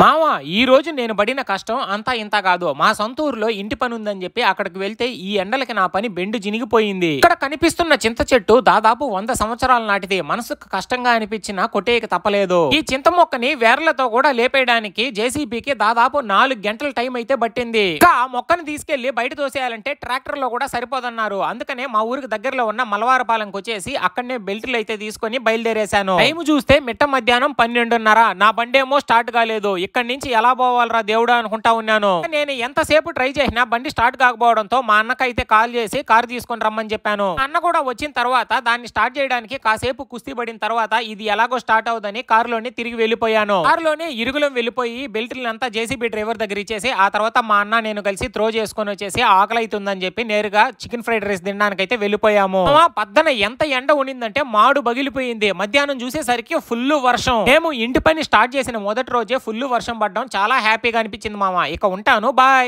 మావా ఈ రోజు నేను పడిన కష్టం అంతా ఇంత కాదు. మా సొంత ఊరిలో ఇంటి పని ఉందని చెప్పి అక్కడికి వెళ్తే ఈ ఎండలకి నా పని బెండు జినిగిపోయింది. ఇక్కడ కనిపిస్తున్న చింత చెట్టు దాదాపు 100 సంవత్సరాల నాటిది. మనసుకు కష్టంగా అనిపించినా కొట్టేయక తప్పలేదు. ఈ చింత మొక్కని వేర్లతో కూడా లేపేయడానికి జేసీబీకి దాదాపు 4 గంటల టైం అయితే పట్టింది. ఇంకా ఆ మొక్కను తీసుకెళ్లి బయట తోసేయాలంటే ట్రాక్టర్ లో కూడా సరిపోదన్నారు. అందుకనే మా ఊరికి దగ్గరలో ఉన్న మలవారపాలెంకి వచ్చేసి అక్కడనే బెల్ట్లు అయితే తీసుకొని బయలుదేరేశాను. టైం చూస్తే మిట్ట మధ్యాహ్నం 12:30. నా బండేమో స్టార్ట్ కాలేదు. ఇక్కడి నుంచి ఎలా పోవాలరా దేవుడా అనుకుంటా ఉన్నాను. నేను ఎంతసేపు ట్రై చేసినా బండి స్టార్ట్ కాకపోవడంతో మా అన్నకైతే కాల్ చేసి కారు తీసుకొని రమ్మని చెప్పాను. అన్న కూడా వచ్చిన తర్వాత దాన్ని స్టార్ట్ చేయడానికి కాసేపు కుస్తీ పడిన తర్వాత ఇది ఎలాగో స్టార్ట్ అవుదని కారులోనే తిరిగి వెళ్ళిపోయాను. కారులోనే ఇరుగులం వెళ్ళిపోయి బెల్ట్లంతా జేసీబీ డ్రైవర్ దగ్గర ఇచ్చేసి ఆ తర్వాత మా అన్న నేను కలిసి త్రో చేసుకొని వచ్చేసి ఆకలి అవుతుందని చెప్పి నేరుగా చికెన్ ఫ్రైడ్ రైస్ తినడానికి అయితే వెళ్ళిపోయాము. పద్దన ఎంత ఎండ ఉండిందంటే మాడు బగిలిపోయింది. మధ్యాహ్నం చూసేసరికి ఫుల్ వర్షం. మేము ఇంటి పని స్టార్ట్ చేసిన మొదటి రోజే ఫుల్ వర్షం పడడం చాలా హ్యాపీగా అనిపించింది మామ. ఇక ఉంటాను, బాయ్.